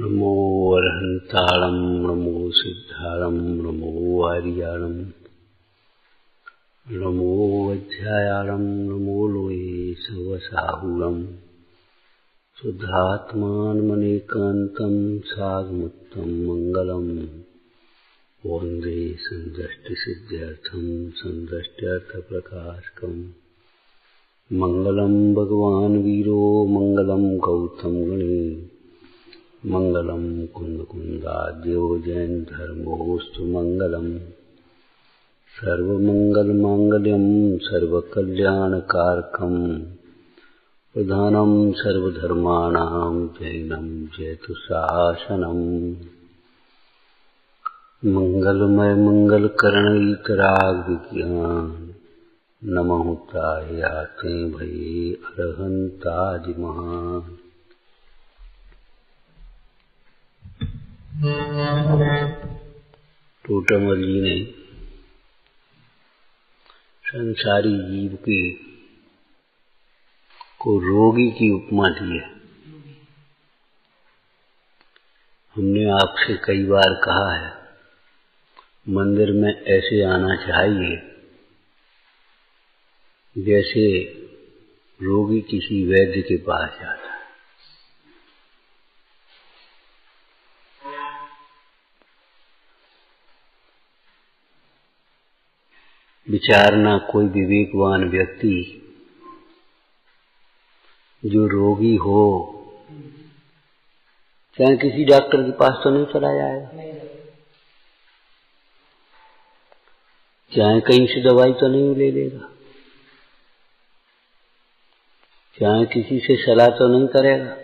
नमो अरहंताणं नमो सिद्धाणं नमो आर्याणं नमो वज्रायाणं नमो लोये सवसाहुणं शुद्धात्मानमनेकान्तं साधुमुत्तं मंगलम् वन्दे सन्दृष्टिसिद्ध्यर्थं सन्दृष्ट्यर्थप्रकाशकम् मंगलम भगवान वीरो मंगलम गौतम गणे मंगलम कुंद कुंदाद्यो जैन धर्मोस्तु मंगलम सर्वमंगल मांगल्यम सर्वकल्याणकारकम प्रधानम सर्वधर्माणां जैनम जयतु शासनम मंगलमय मंगलकरणैतराग विज्ञान नमहुताय आते भये अरहंतादि महान। टोटमल जी ने संसारी जीव के को रोगी की उपमा दी है। हमने आपसे कई बार कहा है मंदिर में ऐसे आना चाहिए जैसे रोगी किसी वैद्य के पास जाता है। विचारना कोई विवेकवान व्यक्ति जो रोगी हो चाहे किसी डॉक्टर के पास तो नहीं चला जाएगा, चाहे कहीं से दवाई तो नहीं ले लेगा, चाहे किसी से सलाह तो नहीं करेगा।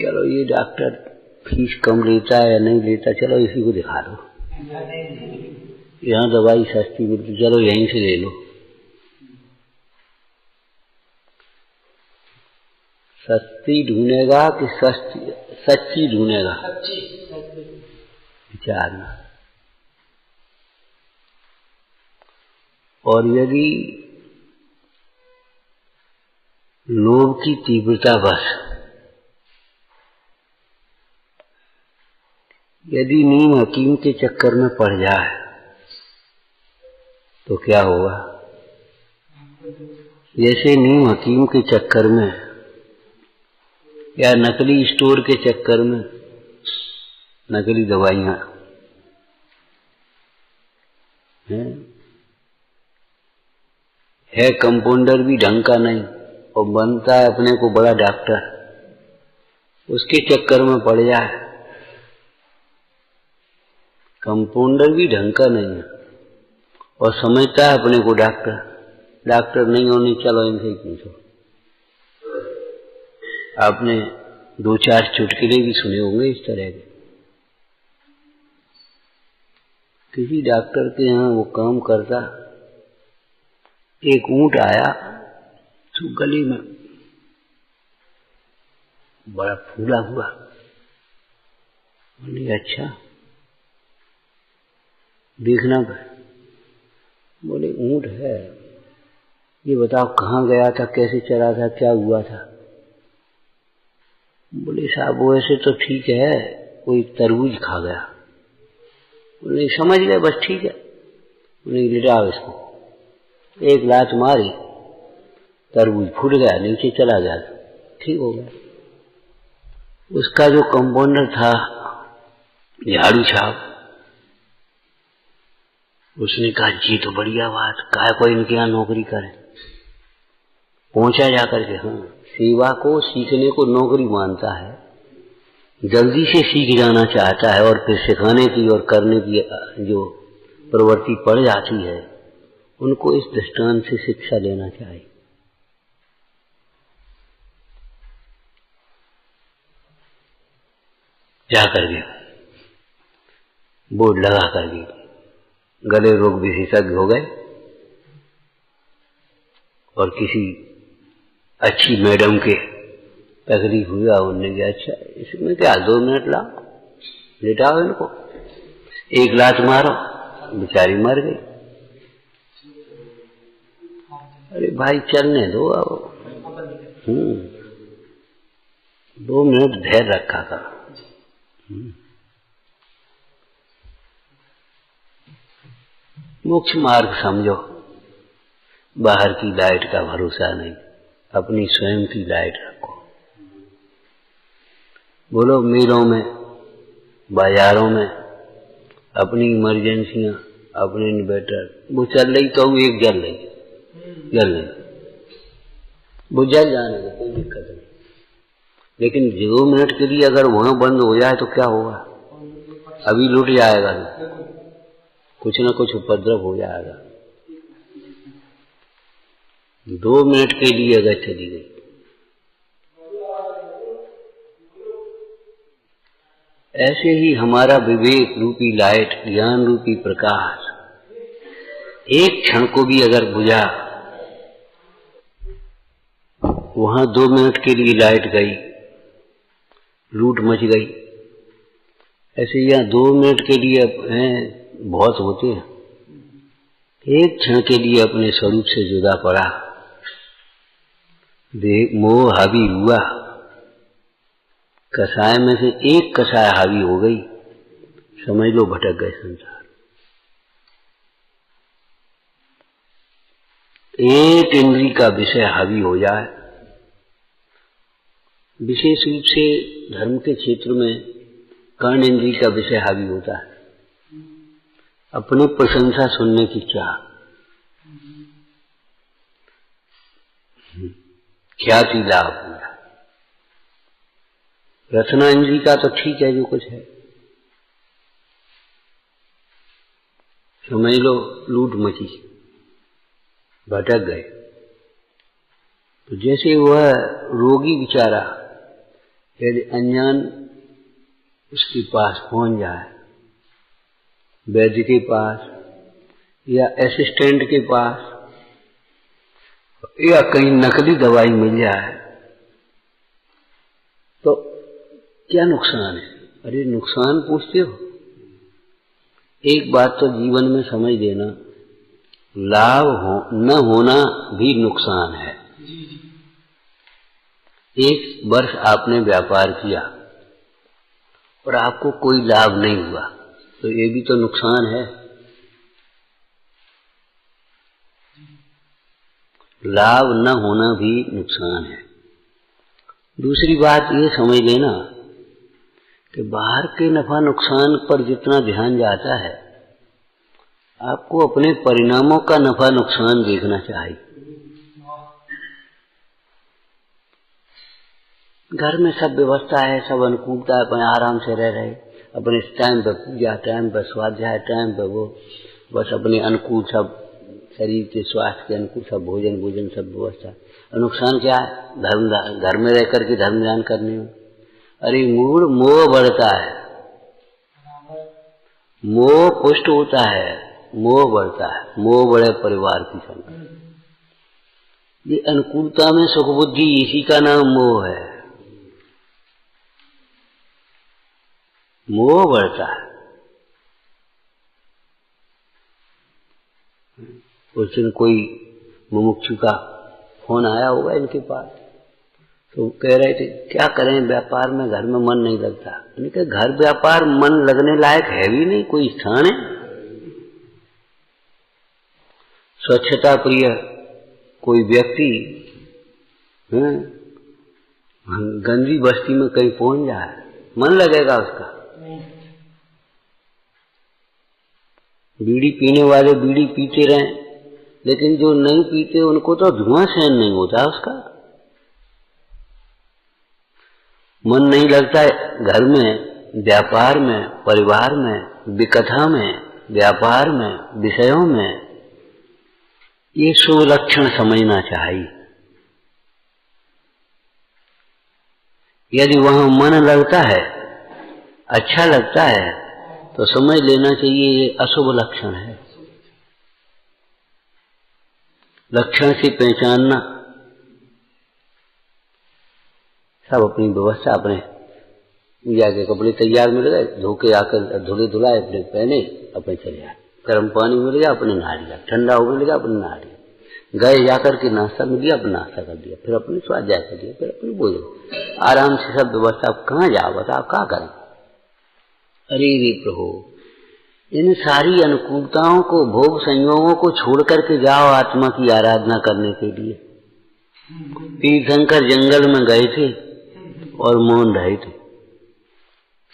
चलो ये डॉक्टर फीस कम लेता है या नहीं लेता, चलो इसी को दिखा लो, यहाँ दवाई सस्ती मिलती, चलो यहीं से ले लो। सस्ती ढूंढेगा कि सच्ची ढूंढेगा, विचारना। और यदि लोभ की तीव्रता बस यदि नीम हकीम के चक्कर में पड़ जाए तो क्या होगा? जैसे नीम हकीम के चक्कर में या नकली स्टोर के चक्कर में नकली दवाइयां है कंपाउंडर भी ढंग का नहीं और बनता है अपने को बड़ा डॉक्टर, उसके चक्कर में पड़ जाए। कंपाउंडर भी ढंग का नहीं है और समझता है अपने को डॉक्टर, डॉक्टर नहीं होने, चलो इनसे पूछो। आपने दो चार चुटकुले भी सुने होंगे इस तरह के। किसी डॉक्टर के यहाँ वो काम करता, एक ऊंट आया तो गली में बड़ा फूला हुआ। बोले अच्छा देखना पर। बोले ऊंट है, ये बताओ कहाँ गया था, कैसे चला था, क्या हुआ था? बोले साहब वो ऐसे तो ठीक है, कोई तरबूज खा गया। बोले समझ गए, बस ठीक है। बोले लिटाओ इसको, एक लात मारी, तरबूज फूट गया, नीचे चला गया, ठीक हो गया। उसका जो कंपाउंडर था झाड़ू छाप, उसने कहा जी तो बढ़िया बात, काय कोई इनके यहाँ नौकरी करे। पहुंचा जाकर के, हाँ सेवा को सीखने को नौकरी मानता है, जल्दी से सीख जाना चाहता है और फिर सिखाने की और करने की जो प्रवृत्ति पड़ जाती है, उनको इस दृष्टांत से शिक्षा लेना चाहिए। जाकर के बोर्ड लगा करके गले रोग विशेषज्ञ हो गए और किसी अच्छी मैडम के तकलीफ हुआ, उन्होंने कहा अच्छा इसमें क्या 2 मिनट लाओ, लेटाओ इनको, एक लात मारो, बेचारी मर गई। अरे भाई चलने दो अब। 2 मिनट धैर्य रखा करो। मुख्य मार्ग समझो, बाहर की लाइट का भरोसा नहीं, अपनी स्वयं की लाइट रखो। बोलो मेलों में, बाजारों में अपनी इमरजेंसियां, अपने इन्वर्टर वो चल रही तो एक जल रही, वो जल जाने का कोई दिक्कत नहीं। लेकिन 2 मिनट के लिए अगर वहां बंद हो जाए तो क्या होगा? अभी लुट जाएगा, कुछ ना कुछ उपद्रव हो जाएगा। 2 मिनट के लिए अगर चली गई, ऐसे ही हमारा विवेक रूपी लाइट, ज्ञान रूपी प्रकाश एक क्षण को भी अगर बुझा, वहां 2 मिनट के लिए लाइट गई, लूट मच गई। ऐसे यहाँ 2 मिनट के लिए हैं बहुत होते हैं, एक क्षण के लिए अपने स्वरूप से जुदा पड़ा, मोह हावी हुआ, कसाय में से एक कसाय हावी हो गई, समझ लो भटक गए संसार। एक इंद्री का विषय हावी हो जाए, विशेष रूप से धर्म के क्षेत्र में कर्ण इंद्री का विषय हावी होता है, अपनी प्रशंसा सुनने की चाह, ख्याति लाभ हुआ। रचना इंद्री का तो ठीक है जो कुछ है, समझ लो लूट मची, भटक गए। तो जैसे वह रोगी बेचारा यदि अनजान उसके पास पहुंच जाए, वैद्य के पास या असिस्टेंट के पास, या कहीं नकली दवाई मिल जाए तो क्या नुकसान है? अरे नुकसान पूछते हो? एक बात तो जीवन में समझ देना, लाभ न होना भी नुकसान है। एक वर्ष आपने व्यापार किया और आपको कोई लाभ नहीं हुआ, तो ये भी तो नुकसान है। लाभ न होना भी नुकसान है। दूसरी बात ये समझ लेना कि बाहर के नफा नुकसान पर जितना ध्यान जाता है, आपको अपने परिणामों का नफा नुकसान देखना चाहिए। घर में सब व्यवस्था है, सब अनुकूलता है, अपने आराम से रह रहे, अपने टाइम पर पूजा, टाइम पर स्वाध्याय, टाइम पर वो, बस अपने अनुकूल सब शरीर के स्वास्थ्य के अनुकूल सब भोजन सब व्यवस्था। नुकसान क्या है? धर्म, घर में रह करके धर्म ध्यान करने में अरे मूड मोह बढ़ता है, मोह पुष्ट होता है, मोह बढ़ता है, मोह बड़े परिवार की संगत। ये अनुकूलता में सुख बुद्धि, इसी का नाम मोह है। मोह बढ़ता है। उस दिन कोई मुमुक्षु का फोन आया होगा इनके पास, तो कह रहे थे क्या करें, व्यापार में घर में मन नहीं लगता। इनके घर व्यापार मन लगने लायक है भी नहीं, कोई स्थान है? स्वच्छता प्रिय कोई व्यक्ति गंदी बस्ती में कहीं पहुंच जाए, मन लगेगा उसका? बीड़ी पीने वाले बीड़ी पीते रहें, लेकिन जो नहीं पीते उनको तो धुआं सहन नहीं होता उसका। मन नहीं लगता है घर में, व्यापार में, परिवार में, विकथा में, व्यापार में, विषयों में। ये शुभ लक्षण समझना चाहिए। यदि वहां मन लगता है, अच्छा लगता है, तो समझ लेना चाहिए ये अशुभ लक्षण है। लक्षण से पहचानना, सब अपनी व्यवस्था, अपने पूजा के कपड़े तैयार मिल गए, धो के आकर धुले धुलाए अपने पहने, अपने चले आए। गर्म पानी मिल गया, अपने नहा लिया, ठंडा हो मिल गया, अपने नहा लिया, गए जाकर के नाश्ता मिल गया, अपने नाश्ता कर दिया, फिर अपने स्वाध्याय कर दिया, फिर अपने भोजन। आराम से सब व्यवस्था। कहाँ जाओ बताओ, क्या करें? अरे रे प्रभु, इन सारी अनुकूलताओं को, भोग संयोगों को छोड़ करके जाओ आत्मा की आराधना करने के लिए। तीर्थंकर जंगल में गए थे और मौन रहे थे,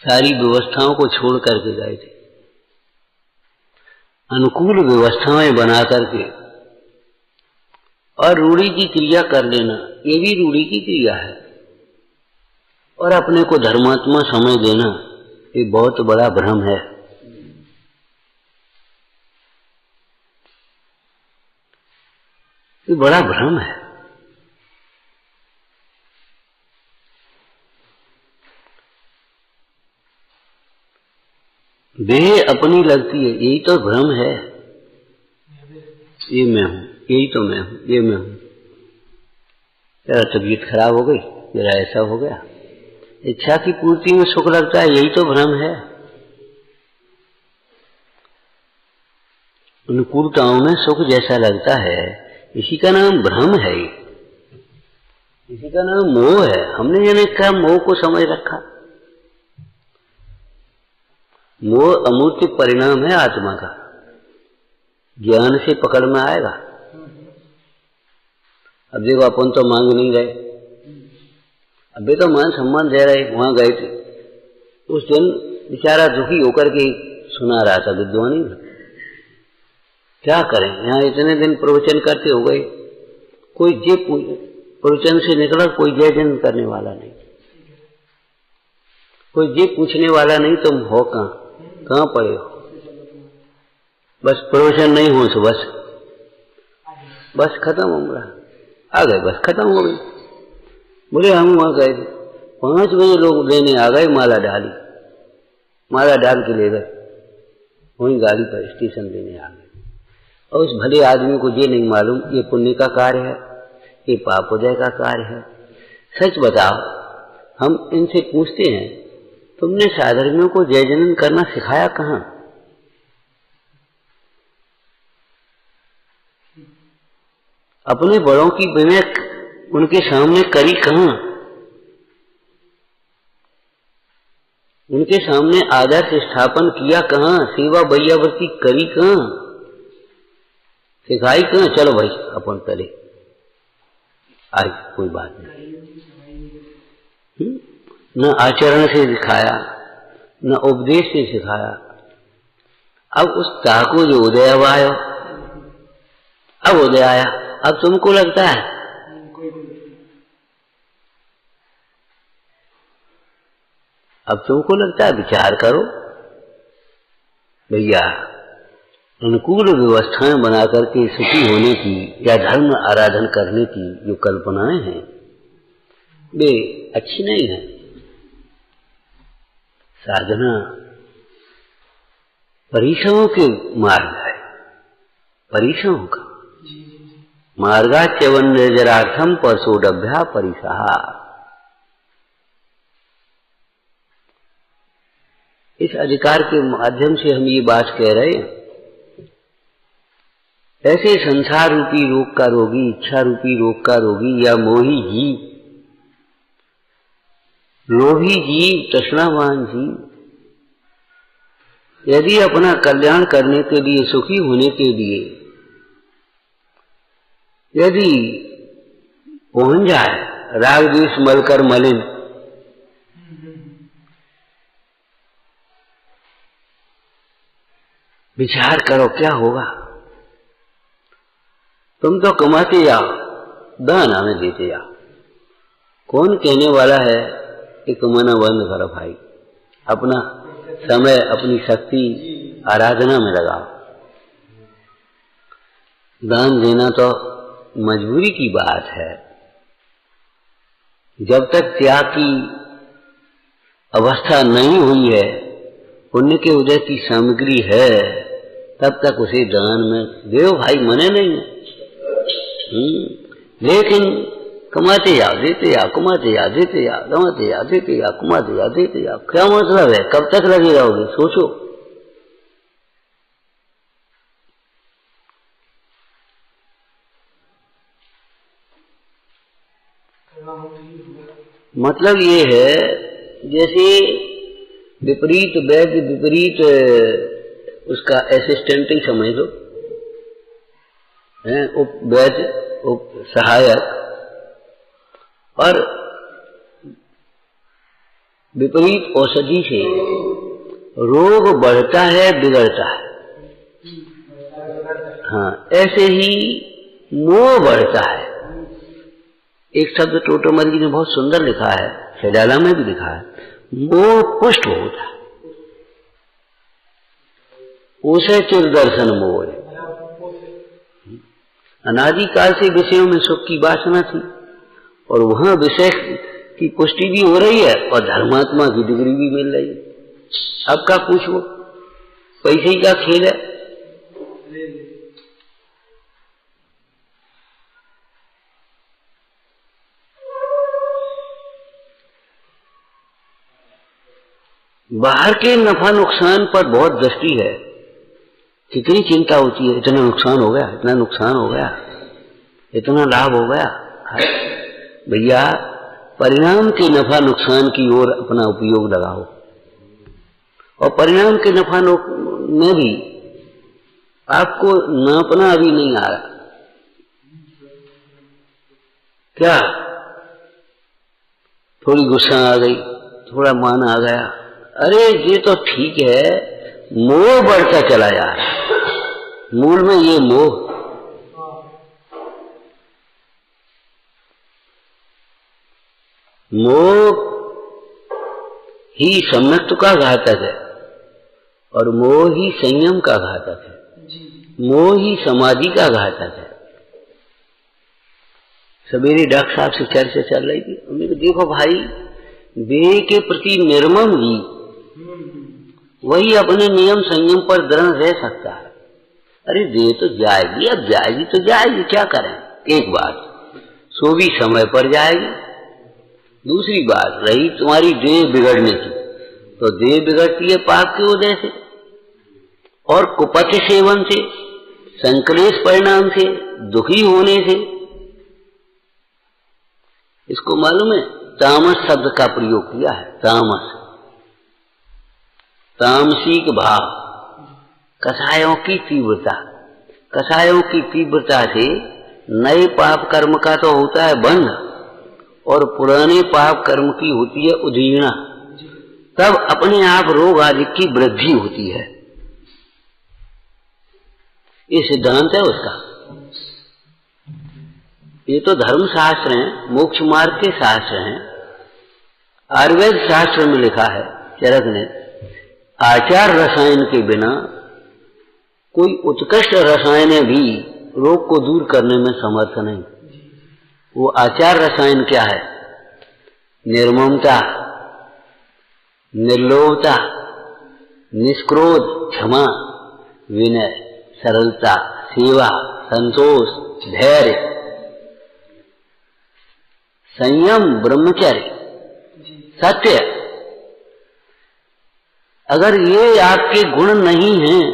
सारी व्यवस्थाओं को छोड़ करके गए थे। अनुकूल व्यवस्थाएं बना करके और रूढ़ी की क्रिया कर लेना, ये भी रूढ़ी की क्रिया है। और अपने को धर्मात्मा समझ लेना, ये बहुत बड़ा भ्रम है। ये बड़ा भ्रम है। देह अपनी लगती है, यही तो भ्रम है। ये मैं हूं, यही तो मैं हूं, ये मैं हूं। तेरा तबीयत खराब हो गई, तेरा ऐसा हो गया, इच्छा की पूर्ति में सुख लगता है, यही तो भ्रम है। अनुकूलताओं में सुख जैसा लगता है, इसी का नाम भ्रम है। इसी का नाम मोह है। हमने जाने क्या मोह को समझ रखा। मोह अमूर्त परिणाम है आत्मा का, ज्ञान से पकड़ में आएगा। अब देखो, अपन तो मांग नहीं रहे, अभी तो मान सम्मान दे रहे। वहां गए थे, उस दिन बेचारा दुखी होकर के सुना रहा था विद्वानी। क्या करें, यहाँ इतने दिन प्रवचन करते हो गए, कोई जे प्रवचन से निकला, कोई जय जन करने वाला नहीं, कोई जे पूछने वाला नहीं, तुम हो कहाँ पड़े हो? बस प्रवचन नहीं हो तो बस खत्म हो गया, आ गए, बस खत्म हो गई। बोले हम वहां गए थे, 5 बजे लोग लेने आ गए, माला डाली, माला डाल के ले गए, वहीं गाड़ी पर स्टेशन लेने आ गए। और उस भले आदमी को ये नहीं मालूम ये पुण्य का कार्य है, ये पापोदय का कार्य है। सच बताओ, हम इनसे पूछते हैं, तुमने साधर्मियों को जय जनन करना सिखाया कहाँ? अपने बड़ों की विवेक उनके सामने करी कहाँ? उनके सामने आदर्श स्थापन किया कहाँ? सेवा बैयावर्ती करी कहाँ? सिखाई कहाँ? चलो भाई अपन करे, आज कोई बात नहीं। न आचरण से सिखाया, न उपदेश से सिखाया। अब उस ताको जो उदय आया, अब उदय आया, अब तुमको लगता है, अब तुमको लगता है, विचार करो भैया। अनुकूल व्यवस्थाएं बना करके सुखी होने की या धर्म आराधन करने की जो कल्पनाएं हैं, वे अच्छी नहीं है। साधना परिश्रमों के मार्ग है, परिश्रमों का मार्गाच्यवन निर्जरार्थम परसोडभ्या परिसहा। इस अधिकार के माध्यम से हम ये बात कह रहे हैं। ऐसे संसार रूपी रोग का रोगी, इच्छा रूपी रोग का रोगी या मोही जीव, लोभी जीव, तृष्णावान जीव, यदि अपना कल्याण करने के लिए, सुखी होने के लिए यदि पहुंच जाए, राग द्वेष मलकर मलिन, विचार करो क्या होगा। तुम तो कमाते जाओ, दान हमें देते जाओ। कौन कहने वाला है कि कमाना बंद करो भाई, अपना समय, अपनी शक्ति आराधना में लगाओ। दान देना तो मजबूरी की बात है। जब तक त्याग की अवस्था नहीं हुई है, पुण्य के उदय की सामग्री है, तब तक उसे दान में देव भाई, मने नहीं है। लेकिन कमाते जाओ, देते जाओ, कमाते जाओ, देते जाओ, कमाते जाओ, देते जाओ, कमाते जाओ, देते जाओ, क्या मतलब है? कब तक लगे रहोगे? सोचो। मतलब ये है जैसे विपरीत वैद्य विपरीत उसका असिस्टेंट ही समझ लो, उप वैद्य उप सहायक, और विपरीत औषधि से रोग बढ़ता है बिगड़ता है। हाँ, ऐसे ही मोह बढ़ता है। एक शब्द टोटोमल जी ने बहुत सुंदर लिखा है, शैलाला में भी लिखा है, मोह पुष्ट होता है, उसे चिर दर्शन मोह। अनादिकाल से विषयों में सुख की वासना थी और वहां विषय की पुष्टि भी हो रही है और धर्मात्मा की डिग्री भी मिल रही है। अब का पूछो, पैसे ही का खेल है। बाहर के नफा नुकसान पर बहुत दृष्टि है, कितनी चिंता होती है, इतना नुकसान हो गया, इतना नुकसान हो गया, इतना लाभ हो गया। भैया परिणाम के नफा नुकसान की ओर अपना उपयोग लगाओ, और परिणाम के नफा में भी आपको नापना अभी नहीं आ रहा। क्या थोड़ी गुस्सा आ गई, थोड़ा मान आ गया, अरे ये तो ठीक है, मोह बढ़ता चला जा रहा है। मूल में ये मोह, मोह ही सम्यक्त्व का घातक है और मोह ही संयम का घातक है, मोह ही समाधि का घातक है। सवेरे डॉक्टर साहब से चर्चा चल रही थी, उन्होंने कहा देखो भाई, देह के प्रति निर्मम ही वही अपने नियम संयम पर दृढ़ रह सकता है। अरे देह तो जाएगी, अब जाएगी तो जाएगी, क्या करें। एक बात, सो भी समय पर जाएगी। दूसरी बात रही तुम्हारी देह बिगड़ने की, तो देह बिगड़ती है पाप की वजह से और कुपथ सेवन से, संक्लेश परिणाम से, दुखी होने से। इसको मालूम है, तामस शब्द का प्रयोग किया है। तामस, तामसिक भाव, कषायों की तीव्रता। कषायों की तीव्रता से नए पाप कर्म का तो होता है बंध और पुराने पाप कर्म की होती है उदीर्णा। तब अपने आप रोग आदि की वृद्धि होती है। ये सिद्धांत है उसका। ये तो धर्म शास्त्र हैं, मोक्ष मार्ग के शास्त्र हैं। आयुर्वेद शास्त्र में लिखा है चरक ने, आचार रसायन के बिना कोई उत्कृष्ट रसायन भी रोग को दूर करने में समर्थ नहीं। वो आचार रसायन क्या है? निर्ममता, निर्लोभता, निष्क्रोध, क्षमा, विनय, सरलता, सेवा, संतोष, धैर्य, संयम, ब्रह्मचर्य, सत्य। अगर ये आपके गुण नहीं हैं,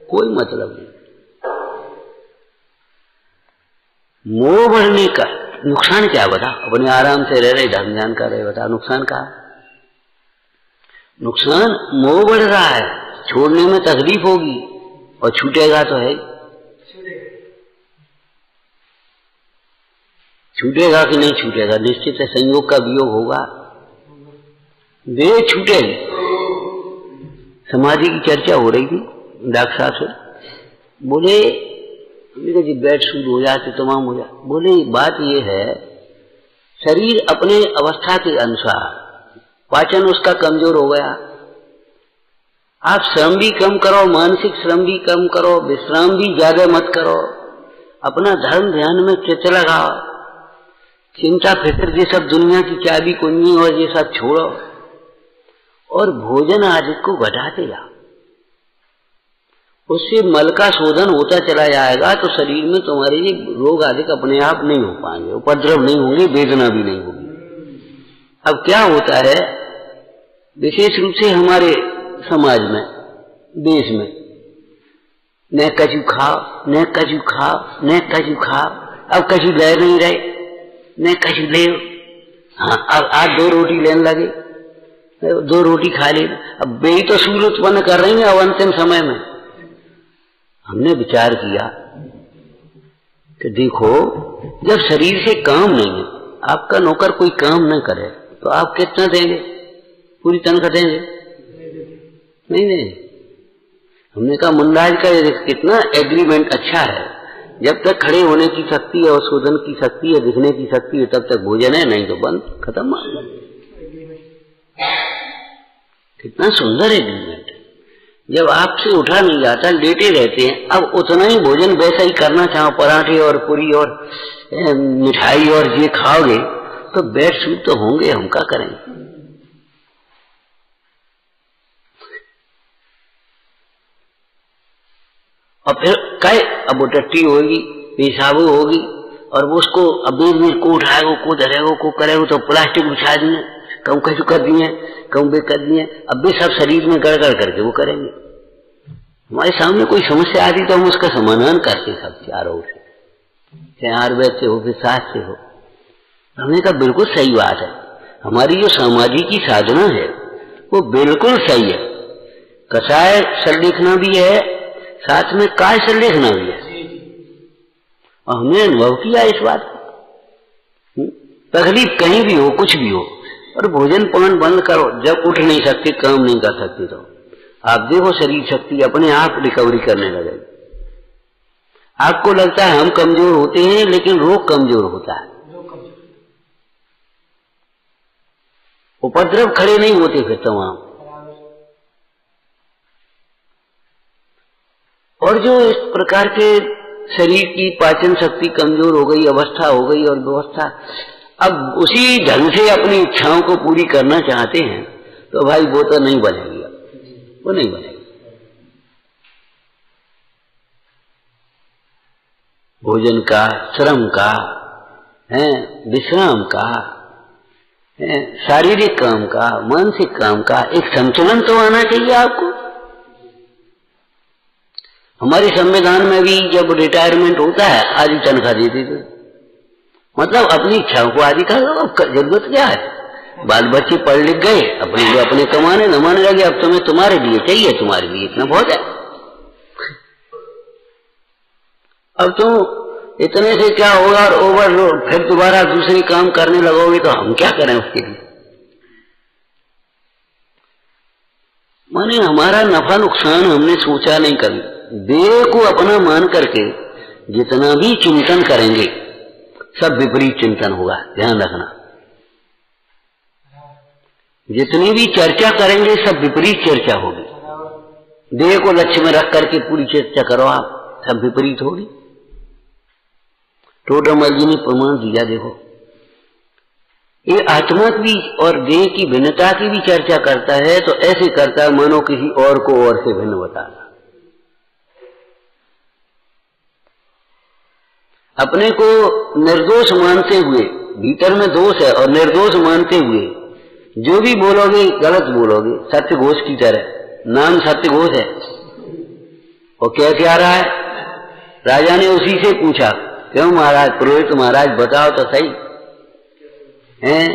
कोई मतलब नहीं। मोह बढ़ने का नुकसान क्या बता? अपने आराम से रह रहे, धर्म ज्ञान कर रहे, बता नुकसान क्या? नुकसान मोह बढ़ रहा है, छोड़ने में तकलीफ होगी और छूटेगा तो है। छूटेगा कि नहीं छूटेगा? निश्चित है, संयोग का वियोग होगा, देह छूटेगी। समाधि की चर्चा हो रही थी डॉक्टर साहब से, बोले जी बेड सूद हो जाते, तमाम हो जाते। बोले बात ये है, शरीर अपने अवस्था के अनुसार, पाचन उसका कमजोर हो गया, आप श्रम भी कम करो, मानसिक श्रम भी कम करो, विश्राम भी ज्यादा मत करो, अपना धर्म ध्यान में चित्त लगाओ, चिंता फिक्र ये सब दुनिया की चाबी कुंजी और ये सब छोड़ो और भोजन आदि को घटाते जाओ। उससे मल का शोधन होता चला जाएगा तो शरीर में तुम्हारे ये रोग आदि अपने आप नहीं हो पाएंगे, उपद्रव नहीं होंगे, वेदना भी नहीं होगी। अब क्या होता है, विशेष रूप से हमारे समाज में, देश में, न कचू खाओ, न कचू खाओ, न कचू खाओ। अब कचू ले नहीं रहे, न कचू ले, हाँ, अब आज 2 रोटी लेने लगे, 2 रोटी खा ली, अब वे तो सूल उत्पन्न कर रही है अब अंतिम समय में। हमने विचार किया कि देखो, जब शरीर से काम नहीं है, आपका नौकर कोई काम न करे तो आप कितना देंगे? पूरी तनख्वाह देंगे? नहीं देंगे। हमने कहा मुंडाज का कितना एग्रीमेंट अच्छा है, जब तक खड़े होने की शक्ति है और शोधन की शक्ति है, दिखने की शक्ति है, तब तक भोजन है, नहीं तो बंद, खत्म। कितना सुंदर एग्रीमेंट। जब आपसे उठा नहीं जाता, लेटे रहते हैं, अब उतना ही भोजन वैसा ही करना चाहो, पराठे और पूरी और मिठाई और ये खाओगे तो बेड सूट तो होंगे, हम क्या करेंगे? और फिर कहे अब वो टट्टी होगी, पेशाबो होगी, और वो उसको अब बीच को उठाएगा, को धरेगा, को करेगा, तो प्लास्टिक बिछा दिए, कहूँ कैसे कर दिए, कहूँ बे कर दिए, अब भी सब शरीर में गड़गड़ करके वो करेंगे। हमारे सामने कोई समस्या आती तो हम उसका समाधान करते सब चारों से, चाहे आयुर्वेद से हो फिर शास्त्र से हो। हमने कहा बिल्कुल सही बात है, हमारी जो सामाजिक साधना है वो बिल्कुल सही है। कषाय संलेखना भी है, साथ में काय संलेखना भी है, और हमने अनुभव किया इस बात को। तकलीफ कहीं भी हो, कुछ भी हो, और भोजन पान बंद करो। जब उठ नहीं सकते, काम नहीं कर सकते, तो आप देखो शरीर शक्ति अपने आप रिकवरी करने लगेगी। आपको लगता है हम कमजोर होते हैं, लेकिन रोग कमजोर होता है। उपद्रव खड़े नहीं होते फिर तमाम। और जो इस प्रकार के शरीर की पाचन शक्ति कमजोर हो गई, अवस्था हो गई और व्यवस्था, अब उसी ढंग से अपनी इच्छाओं को पूरी करना चाहते हैं, तो भाई वो तो नहीं बनेगी, वो नहीं बनेगी। भोजन का, श्रम का, विश्राम का, शारीरिक काम का, मानसिक काम का एक संतुलन तो आना चाहिए आपको। हमारे संविधान में भी जब रिटायरमेंट होता है आधी तनख्वाह दे देते, मतलब अपनी इच्छाओं को आदि कर लो। अब जरूरत क्या है? बाल बच्चे पढ़ लिख गए, अपने लिए अपने कमाने नमाने लगे, अब तुम्हें तुम्हारे लिए चाहिए, तुम्हारे लिए इतना बहुत है। अब तुम इतने से क्या होगा, और ओवरलोड फिर दोबारा दूसरे काम करने लगोगे तो हम क्या करें उसके लिए? माने हमारा नफा नुकसान हमने सोचा नहीं कभी। देह को अपना मान करके जितना भी चिंतन करेंगे सब विपरीत चिंतन होगा, ध्यान रखना। जितनी भी चर्चा करेंगे सब विपरीत चर्चा होगी। देह को लक्ष्य में रख करके पूरी चर्चा करो आप, सब विपरीत होगी। टोडरमल जी ने प्रमाण दिया, देखो ये आत्मा की और देह की भिन्नता की भी चर्चा करता है, तो ऐसे करता है मानो किसी और को और से भिन्न बताना। अपने को निर्दोष मानते हुए, भीतर में दोष है और निर्दोष मानते हुए जो भी बोलोगे गलत बोलोगे, सत्य घोष की तरह। नाम सत्य घोष है। और क्या रहा है? राजा ने उसी से पूछा, क्यों महाराज, पुरोहित महाराज बताओ तो सही हैं?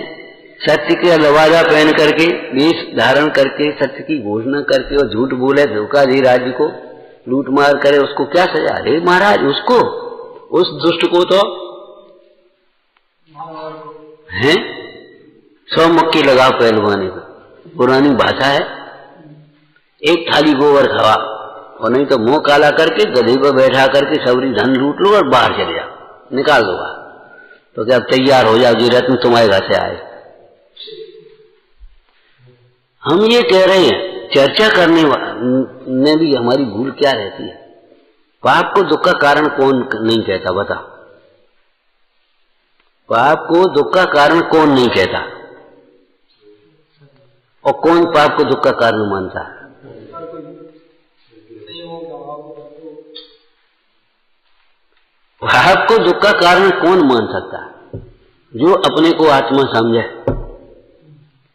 सत्य के लवाजा पहन करके, वेश धारण करके, सत्य की घोषणा करके और झूठ बोले, धोखा दे राज्य को, लूट मार करे, उसको क्या सजा? अरे महाराज, उसको, उस दुष्ट को तो हैं 100 मक्के लगाओ पहलवानी को, पुरानी भाषा है। एक थाली गोबर खवा, और नहीं तो मुंह काला करके गधे पर बैठा करके सबरी धन लूट लो और बाहर चले जाओ, निकाल दो बाहर। तो क्या तैयार हो जाओ, ये रत्न तुम्हारे घर से आए। हम ये कह रहे हैं, चर्चा करने में भी हमारी भूल क्या रहती है? पाप को दुख का कारण कौन नहीं कहता, बता? पाप को दुख का कारण कौन नहीं कहता? और कौन पाप को दुख का कारण मानता है? पाप को दुख का कारण कौन मान सकता है? जो अपने को आत्मा समझे,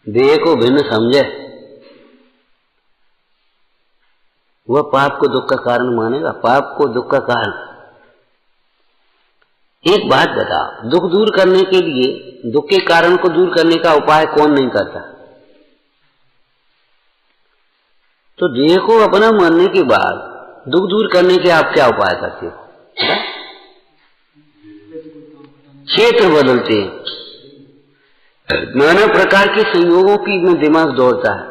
देह को भिन्न समझे, वह पाप को दुख का कारण मानेगा। पाप को दुख का कारण। एक बात बता, दुख दूर करने के लिए दुख के कारण को दूर करने का उपाय कौन नहीं करता? तो देह को अपना मरने के बाद दुख दूर करने के आप क्या उपाय करते हो? क्षेत्र बदलते हैं, नाना प्रकार के संयोगों की में दिमाग दौड़ता है,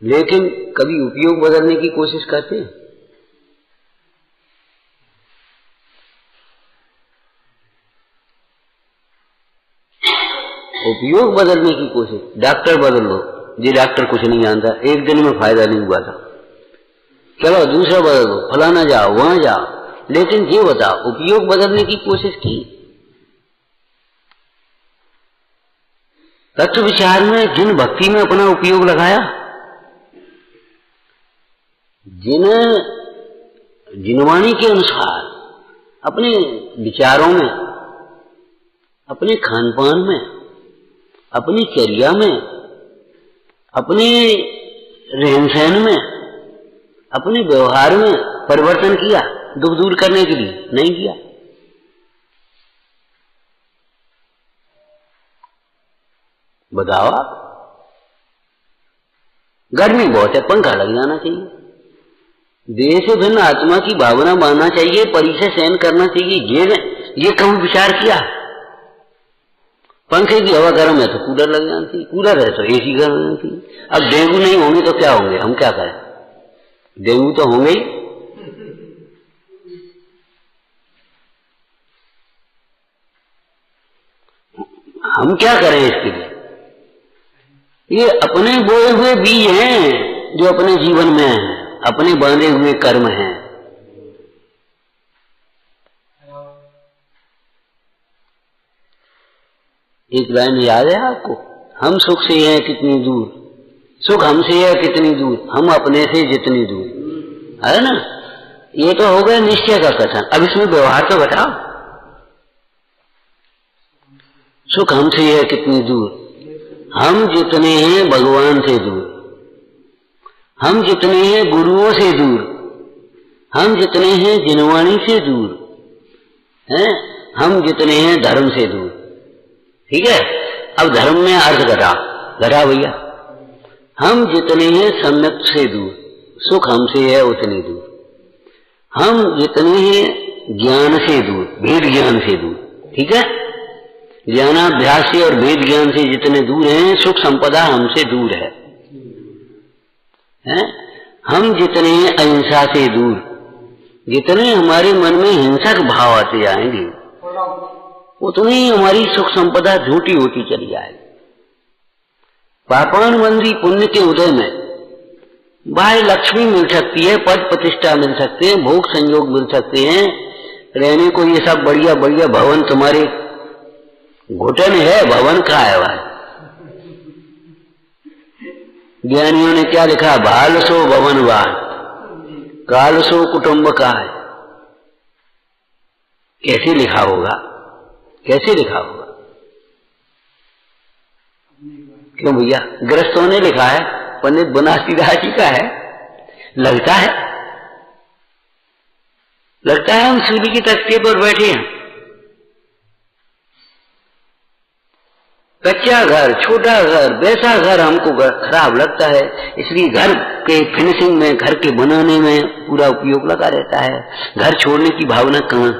लेकिन कभी उपयोग बदलने की कोशिश करते हैं? उपयोग बदलने की कोशिश, डॉक्टर बदल लो, ये डॉक्टर कुछ नहीं जानता, एक दिन में फायदा नहीं हुआ था, चलो दूसरा बदल दो, फलाना जाओ वहां जाओ, लेकिन ये बताओ उपयोग बदलने की कोशिश की? तत्व विचार में जिन भक्ति में अपना उपयोग लगाया, जिनवाणी के अनुसार अपने विचारों में, अपने खान पान में, अपनी चर्या में, अपने रहन सहन में, अपने व्यवहार में परिवर्तन किया दुख दूर करने के लिए? नहीं किया। बताओ आप, गर्मी बहुत है, पंखा लग जाना चाहिए, देह से भिन्न आत्मा की भावना मानना चाहिए, परी से सहन करना चाहिए, ये कभी विचार किया? पंखे की हवा गर्म है तो कूलर लग जानी चाहिए, कूलर है तो एसी गर्म लगनी चाहिए। अब डेंगू नहीं होंगे तो क्या होंगे? हम क्या करें? डेंगू तो होंगे ही। हम क्या करें इसके लिए? ये अपने बोए हुए बीज हैं जो अपने जीवन में हैं, अपने बांधे हुए कर्म हैं। एक लाइन याद है आपको? हम सुख से हैं कितनी दूर, सुख हमसे है कितनी दूर, हम अपने से जितनी दूर, है ना? ये तो हो गया निश्चय का कथन। अब इसमें व्यवहार तो बताओ। सुख हमसे है कितनी दूर, हम जितने हैं भगवान से दूर, हम जितने हैं गुरुओं से दूर, हम जितने हैं जिनवाणी से दूर, हैं हम जितने हैं धर्म से दूर। ठीक है? अब धर्म में अर्थ घटा भैया, हम जितने हैं सम्यक से दूर, सुख हमसे है उतनी दूर, हम जितने हैं ज्ञान से दूर, भेद ज्ञान से दूर। ठीक है? ज्ञानाभ्यास से और भेद ज्ञान से जितने दूर हैं, सुख संपदा हमसे दूर है। हम जितने हैं अहिंसा से दूर, जितने हमारे मन में हिंसक भाव आते जाएंगे उतनी ही हमारी सुख संपदा झूठी होती चली जाएगी। पापानुबंधी पुण्य के उदय में बाह्य लक्ष्मी मिल सकती है, पद प्रतिष्ठा मिल सकते हैं, भोग संयोग मिल सकते हैं, रहने को ये सब बढ़िया बढ़िया भवन तुम्हारे घुटन है, भवन का है भाई। ज्ञानियों ने क्या लिखा? बाल सो भवनवान, काल सो कुटुंब का है। कैसे लिखा होगा? कैसे लिखा होगा? क्यों भैया? गृहस्थों ने लिखा है, पंडित बनारसीदास जी का है। लगता है हम सूर्य की तख्ते पर बैठे हैं। कच्चा घर, छोटा घर, वैसा घर हमको खराब लगता है, इसलिए घर के फिनिशिंग में, घर के बनाने में पूरा उपयोग लगा रहता है। घर छोड़ने की भावना कहाँ?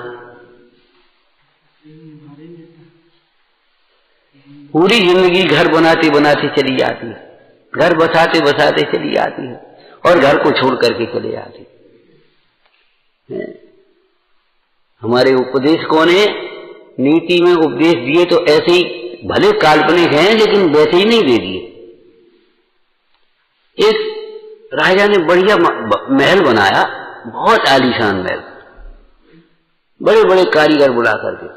पूरी जिंदगी घर बनाते बनाते चली जाती है, घर बसाते बसाते चली जाती है, और घर को छोड़ करके चले जाती है। हमारे उपदेशकों ने नीति में उपदेश दिए तो ऐसे ही, भले काल्पनिक हैं लेकिन वैसे ही नहीं दे दिए। एक राजा ने बढ़िया महल बनाया, बहुत आलीशान महल, बड़े बड़े कारीगर बुला करके।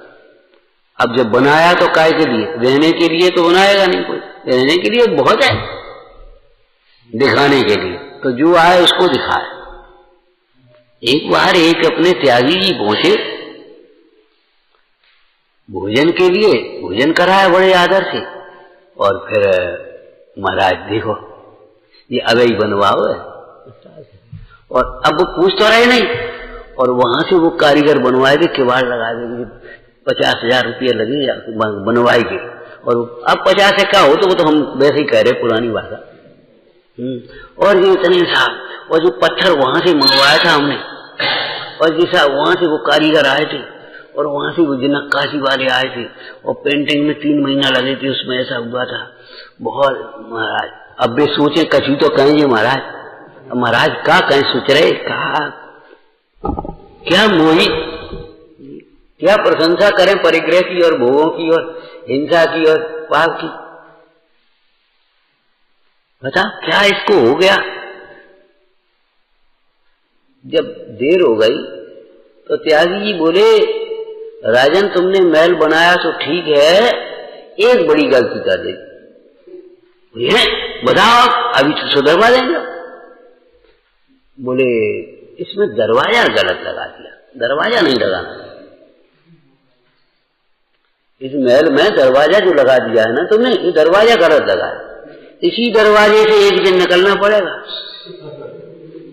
अब जब बनाया तो काय के लिए? रहने के लिए तो बनाएगा नहीं कोई, रहने के लिए बहुत है, दिखाने के लिए तो जो आए उसको दिखाए। एक बार एक अपने त्यागी जी पहुंचे भोजन के लिए, भोजन कराया बड़े आदर से, और फिर महाराज देखो ये अवैध बनवाओ है, और अब वो पूछ तो रहे नहीं, और वहां से वो कारीगर बनवाए थे, किवाड़ लगा देंगे, 50,000 रुपये लगे बनवाई के, और अब 50 का हो तो वो तो हम वैसे ही कह रहे पुरानी भाषा। और ये इतने साहब, और जो पत्थर वहां से मंगवाया था हमने, और जैसा वहां से वो कारीगर आए थे, और वहां से वो नक्काशी वाले आए थे, और पेंटिंग में 3 महीना लगे थे, उसमें ऐसा हुआ था बहुत महाराज। अब वे सोचे कछु तो कहेंगे महाराज, महाराज का कहें सोच रहे, कहा क्या मोही, क्या प्रशंसा करें परिग्रह की और भोगों की और हिंसा की और पाप की। बता क्या इसको हो गया। जब देर हो गई तो त्यागी जी बोले, राजन तुमने महल बनाया तो ठीक है, एक बड़ी गलती कर दी। बताओ अभी तो सुधरवा देंगे। बोले इसमें दरवाजा गलत लगा दिया, दरवाजा नहीं लगाना। इस महल में दरवाजा जो लगा दिया है ना तुमने, ये दरवाजा गलत लगा है। इसी दरवाजे से एक दिन निकलना पड़ेगा,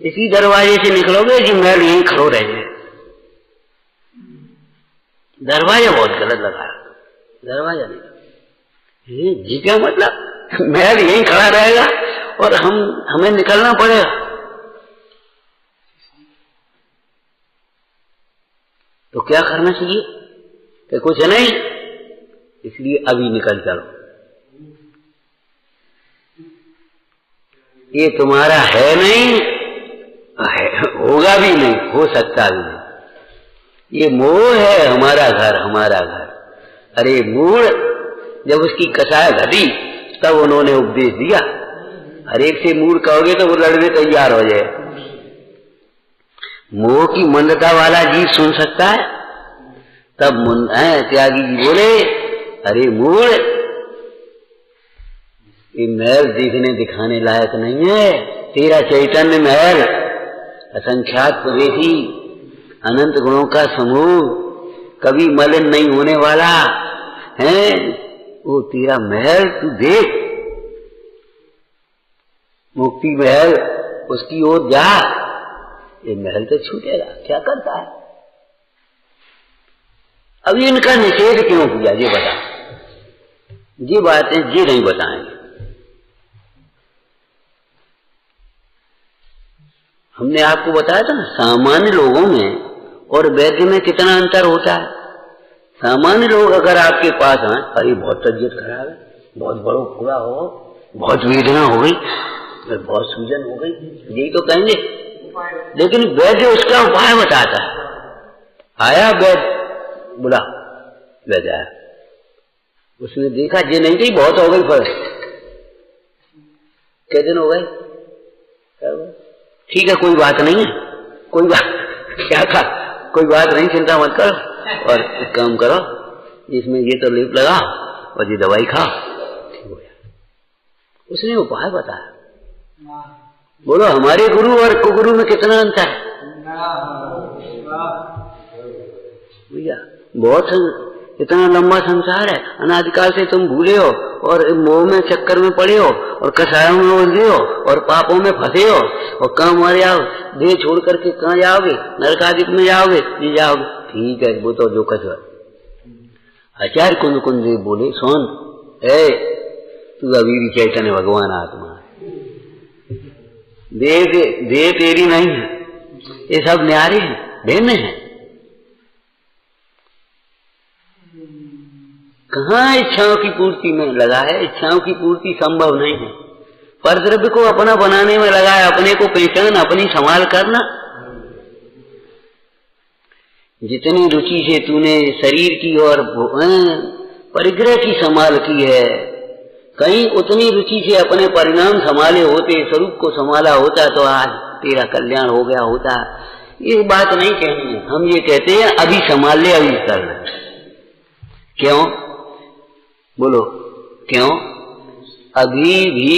इसी दरवाजे से निकलोगे कि महल यहीं खड़ो रहेंगे। दरवाजा बहुत गलत लगा, दरवाजा नहीं। जी क्या मतलब, महल यहीं खड़ा रहेगा और हमें निकलना पड़ेगा। तो क्या करना चाहिए कि कुछ नहीं, इसलिए अभी निकल चलो। ये तुम्हारा है नहीं, होगा भी नहीं, हो सकता भी नहीं। ये मोह है, हमारा घर हमारा घर। अरे मूढ़, जब उसकी कसाय घटी तब उन्होंने उपदेश दिया। हर एक से मूढ़ कहोगे तो वो लड़ने तैयार हो जाए। मोह की मंदता वाला जीव सुन सकता है। तब त्यागी जी बोले, अरे मूढ़, ये महल देखने दिखाने लायक नहीं है। तेरा चैतन्य महल असंख्यात प्रवेशी अनंत गुणों का समूह, कभी मलिन नहीं होने वाला है, वो तेरा महल तू देख, मुक्ति महल, उसकी ओर जा। ये महल तो छूटेगा, क्या करता है। अभी इनका निषेध क्यों किया ये बता, ये बातें ये नहीं बताएंगे। हमने आपको बताया था ना, सामान्य लोगों में और वैद्य में कितना अंतर होता है। सामान्य लोग अगर आपके पास आए, अरे बहुत तबीयत खराब है, बहुत बड़ो पूरा हो, बहुत वेदना हो गई, बहुत सूजन हो गई, यही तो कहेंगे। लेकिन वैद्य उसका उपाय बताता है। आया वैद्य, बुला, वैद्य आया, उसने देखा ये नहीं थी, बहुत हो गई फर्क, कितने दिन हो गए, ठीक है कोई बात नहीं है, कोई बात क्या था, कोई बात नहीं, चिंता मत करो, और एक काम करो, इसमें ये तो लेप लगा और ये दवाई खाओ, ठीक हो गया। उसने उपाय बताया। बोलो हमारे गुरु और कुगुरु में कितना अंतर है भैया। बहुत इतना लंबा संसार है, अनादिकाल से तुम भूले हो और मोह में चक्कर में पड़े हो और कसायों में उलझे हो और पापों में फंसे हो, और कहाँ मर जाओ, देह छोड़ करके कहाँ जाओगे, नरकादिक में जाओगे, ये जाओगे, ठीक है वो तो जो कछ है। आचार्य कुंद कुंद बोले, सुन ए, तू अभी भी चैतन्य भगवान आत्मा है, देह तेरी नहीं है, ये सब न्यारे हैं, भिन्न है। कहाँ इच्छाओं की पूर्ति में लगा है, इच्छाओं की पूर्ति संभव नहीं है। परद्रव्य को अपना बनाने में लगा है, अपने को पहचान, अपनी संभाल करना। जितनी रुचि से तूने शरीर की और परिग्रह की संभाल की है, कहीं उतनी रुचि से अपने परिणाम संभाले होते, स्वरूप को संभाला होता तो आज तेरा कल्याण हो गया होता। ये बात नहीं कहनी है, हम ये कहते हैं अभी संभाल ले, अभी कर ले। क्यों बोलो, क्यों? अभी भी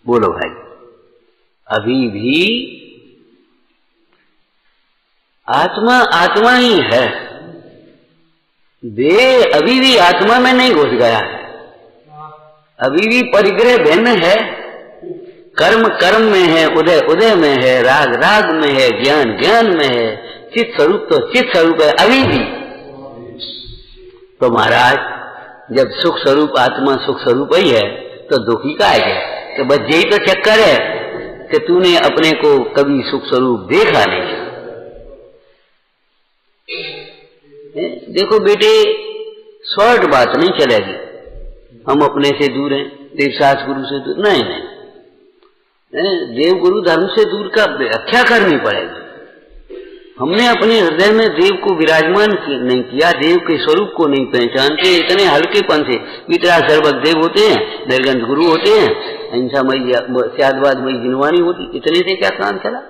बोलो भाई, अभी भी आत्मा आत्मा ही है, देह अभी भी आत्मा में नहीं घुस गया है, अभी भी परिग्रह भिन्न है, कर्म कर्म में है, उदय उदय में है, राग राग में है, ज्ञान ज्ञान में है, चित स्वरूप तो चित स्वरूप है अभी भी। तो महाराज जब सुख स्वरूप आत्मा सुख स्वरूप ही है तो दुखी का है क्या? तो बस यही तो चक्कर है कि तूने अपने को कभी सुख स्वरूप देखा नहीं। देखो बेटे, शॉर्ट बात नहीं चलेगी, हम अपने से दूर हैं, देवशास्त्र गुरु से दूर नहीं, देव गुरु धर्म से दूर का व्याख्या करनी पड़ेगी। हमने अपने हृदय में देव को विराजमान नहीं किया, देव के स्वरूप को नहीं पहचानते, इतने हल्केपन से वितराग सर्वज्ञ देव होते हैं, निर्गंध गुरु होते हैं, अहिंसामयी त्यागवादमयी जिनवानी होती, इतने से क्या काम चला?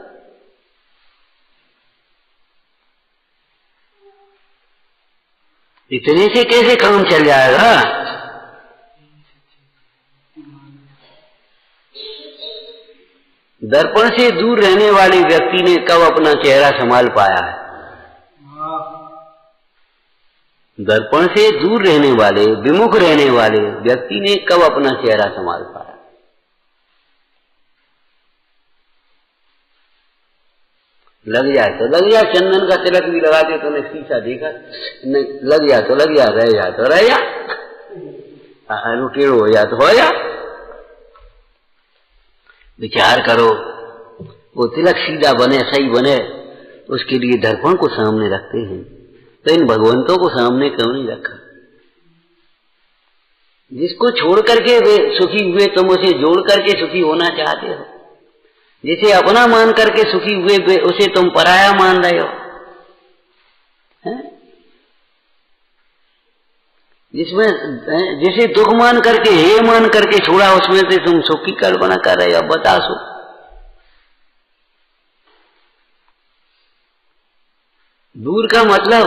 इतने से कैसे काम चल जाएगा? दर्पण से दूर रहने वाले व्यक्ति ने कब अपना चेहरा संभाल पाया है? दर्पण से दूर रहने वाले, विमुख रहने वाले व्यक्ति ने कब अपना चेहरा संभाल पाया? लग जाए तो लग जाए, चंदन का तिलक भी लगा दे तो ने शीशा देखा नहीं, लग जाए तो लग जा, रह जाए तो रह जा, टेढ़ो हो जा तो हो जा। विचार करो, वो तिलक सीधा बने, सही बने, उसके लिए दर्पण को सामने रखते हैं, तो इन भगवंतों को सामने क्यों नहीं रखा? जिसको छोड़ करके वे सुखी हुए, तुम उसे जोड़ करके सुखी होना चाहते हो। जिसे अपना मान करके सुखी हुए उसे तुम पराया मान रहे हो। जिसे दुख मान करके हे मान करके छोड़ा, उसमें से तुम सुख की कल्पना कर रहे हो। बता सो, दूर का मतलब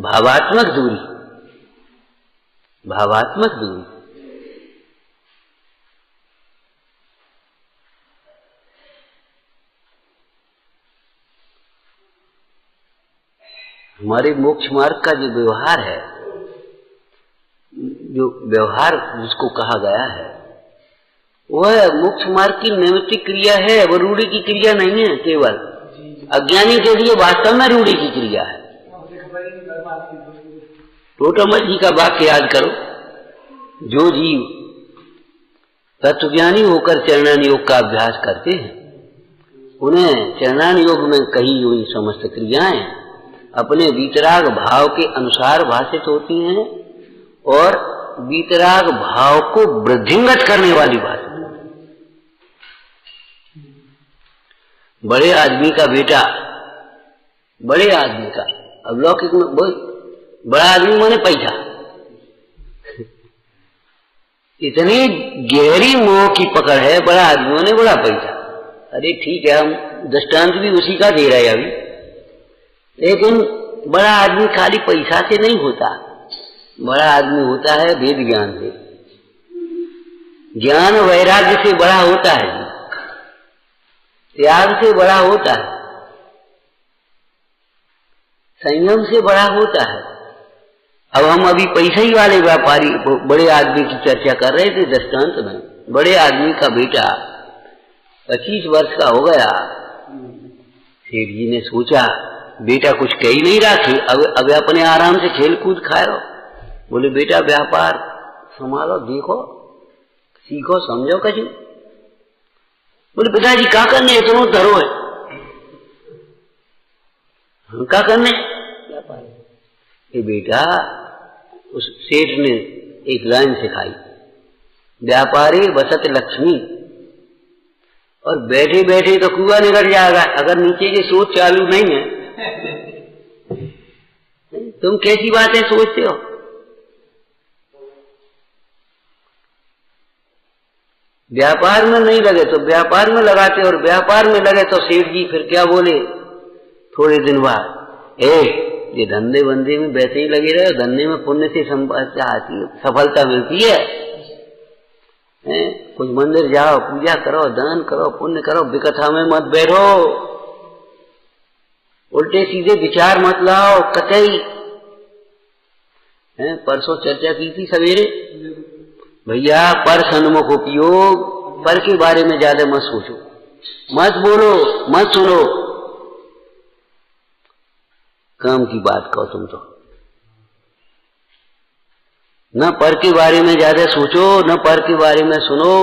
भावात्मक दूरी, भावात्मक दूरी। हमारे मोक्ष मार्ग का जो व्यवहार है, जो व्यवहार जिसको कहा गया है, वह मोक्ष मार्ग की नैमित्तिक क्रिया है, वो रूढ़ी की क्रिया नहीं है। केवल अज्ञानी के लिए वास्तव में रूढ़ी की क्रिया है। टोटामल जी का वाक्य याद करो, जो जीव तत्वज्ञानी होकर चरणान योग का अभ्यास करते हैं, उन्हें चरणान योग में कही हुई समस्त क्रियाएं अपने वीतराग भाव के अनुसार भाषित होती हैं और वीतराग भाव को वृद्धिंगत करने वाली बात। बड़े आदमी का बेटा, बड़े आदमी का, अब लौकिक में बड़ा आदमी माने पैसा, इतनी गहरी मोह की पकड़ है बड़ा आदमी माने बड़ा पैसा। अरे ठीक है, हम दृष्टांत भी उसी का दे रहे हैं अभी, लेकिन बड़ा आदमी खाली पैसा से नहीं होता, बड़ा आदमी होता है वेद ज्ञान से, ज्ञान वैराग्य से बड़ा होता है, त्याग से बड़ा होता है, संयम से बड़ा होता है। अब हम अभी पैसे ही वाले व्यापारी बड़े आदमी की चर्चा कर रहे थे दृष्टांत में। बड़े आदमी का बेटा 25 वर्ष का हो गया, सेठ जी ने सोचा बेटा कुछ कह ही नहीं रहा, अब अपने आराम से खेल कूद खाए रहो। बोले बेटा व्यापार संभालो, देखो सीखो समझो कछु। बोले पिताजी क्या करने इतना धरो है, हम क्या करने व्यापार। ये बेटा उस सेठ ने एक लाइन सिखाई, व्यापारी बसत लक्ष्मी, और बैठे बैठे तो कुआं निकल जाएगा अगर नीचे की सोच चालू नहीं है। तुम कैसी बातें सोचते हो? व्यापार में नहीं लगे तो व्यापार में लगाते, और व्यापार में लगे तो सेठ जी फिर क्या बोले थोड़े दिन बाद, ये धंधे बंधे में वैसे ही लगे रहे, धंधे में पुण्य से आती है, सफलता मिलती है। कुछ मंदिर जाओ, पूजा करो, दान करो, पुण्य करो, विकथा में मत बैठो, उल्टे सीधे विचार मत लाओ कतई। परसों चर्चा की थी सवेरे, भैया पर सन्मुख उपयोग, पर के बारे में ज्यादा मत सोचो, मत बोलो, मत सुनो। काम की बात कहो तुम तो। न पर के बारे में ज्यादा सोचो, न पर के बारे में सुनो।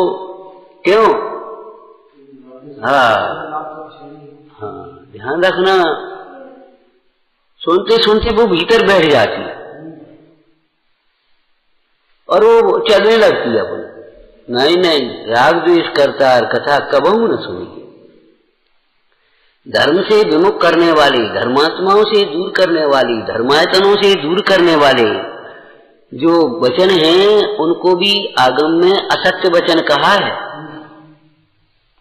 क्यों? हाँ हाँ, ध्यान रखना। सुनते सुनते वो भीतर बैठ जाती है और वो चलने लगती है अपनी। नहीं नहीं, राग द्वेष करता और कथा कबहू न सुनिए। धर्म से विमुख करने वाले, धर्मात्माओं से दूर करने वाली, धर्मायतनों से दूर करने वाले जो वचन हैं, उनको भी आगम में असत्य वचन कहा है।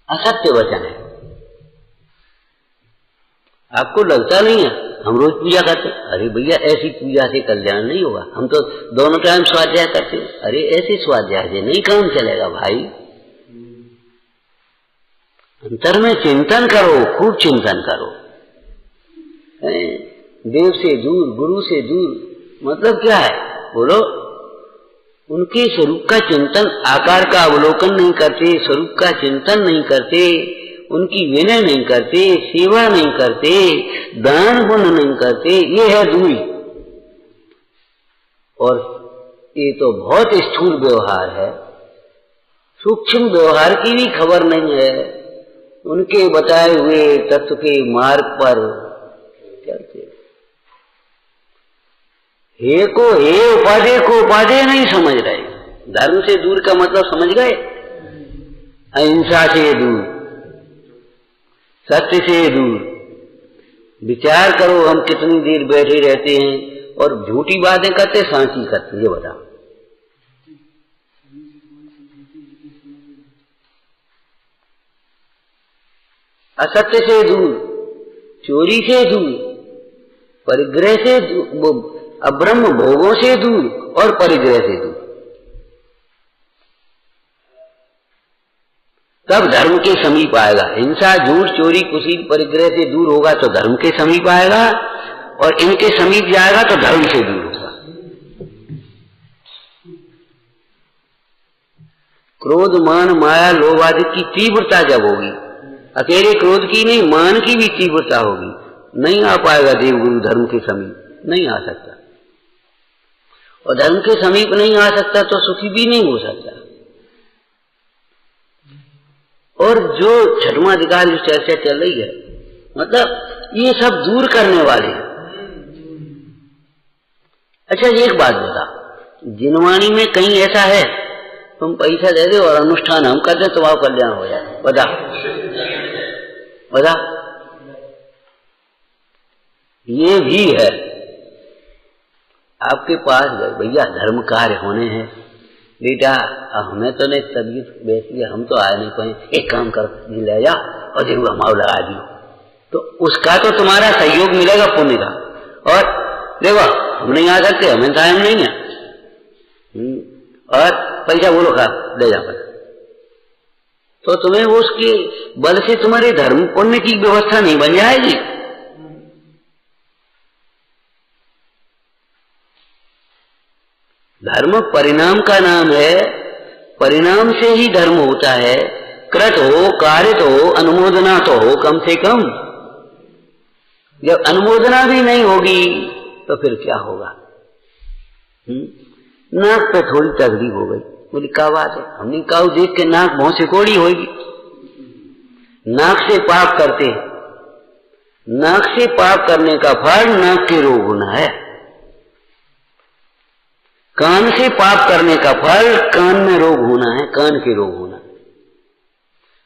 असत्य वचन है। आपको लगता नहीं है हम रोज पूजा करते, अरे भैया ऐसी पूजा से कल्याण नहीं होगा, हम तो दोनों टाइम स्वाध्याय करते। अरे ऐसे स्वाध्याय से नहीं काम चलेगा भाई। अंतर में चिंतन करो, खूब चिंतन करो। देव से दूर, गुरु से दूर मतलब क्या है बोलो? उनके स्वरूप का चिंतन, आकार का अवलोकन नहीं करते, स्वरूप का चिंतन नहीं करते, उनकी विनय नहीं करते, सेवा नहीं करते, दान पुण्य नहीं करते, ये है दूरी। और ये तो बहुत स्थूल व्यवहार है, सूक्ष्म व्यवहार की भी खबर नहीं है। उनके बताए हुए तत्व के मार्ग पर चलते। हे को हे, उपाधेय को उपाधेय नहीं समझ रहे। धर्म से दूर का मतलब समझ गए? अहिंसा से दूर, सत्य से दूर। विचार करो, हम कितनी देर बैठे रहते हैं और झूठी बातें करते, सांची करते। ये बताओ, असत्य से दूर, चोरी से दूर, परिग्रह से दूर, अब्रह्म भोगों से दूर और परिग्रह से दूर। तब धर्म के समीप आएगा। हिंसा, झूठ, चोरी, कुशील, परिग्रह से दूर होगा तो धर्म के समीप आएगा, और इनके समीप जाएगा तो धर्म से दूर होगा। क्रोध, मान, माया, लोभ आदि की तीव्रता जब होगी, अकेले क्रोध की नहीं, मान की भी तीव्रता होगी, नहीं आ पाएगा देवगुरु धर्म के समीप, नहीं आ सकता। और धर्म के समीप नहीं आ सकता तो सुखी भी नहीं हो सकता। और जो छठवां अधिकार जो चर्चा चल रही है, मतलब ये सब दूर करने वाले हैं। अच्छा एक बात बता, जिनवाणी में कहीं ऐसा है तुम पैसा दे दो और अनुष्ठान हम कर दें तुम्हारा कल्याण हो जाए? बता बता। ये भी है। आपके पास भैया धर्म कार्य होने हैं, बेटा हमें तो नहीं तबीयत बैठी है, हम तो आ नहीं पाए, एक काम कर ले जा और देखो हमारा लगा दियो, तो उसका तो तुम्हारा सहयोग मिलेगा पुण्य का। और देखो हम नहीं आ सकते, हमें टाइम नहीं है, और पैसा बोलो खा ले जा पर, तो तुम्हें उसके बल से तुम्हारे धर्म पुण्य की व्यवस्था नहीं बन जाएगी। धर्म परिणाम का नाम है, परिणाम से ही धर्म होता है। कृत हो, कारित हो, अनुमोदना तो हो कम से कम। जब अनुमोदना भी नहीं होगी तो फिर क्या होगा? नाक पे थोड़ी तकलीफ हो गई, बोली क्या बात है, हमने काऊ देख के नाक बहुत से कोड़ी होगी। नाक से पाप करते, नाक से पाप करने का फल नाक के रोग होना है। कान से पाप करने का फल कान में रोग होना है, कान के रोग होना है।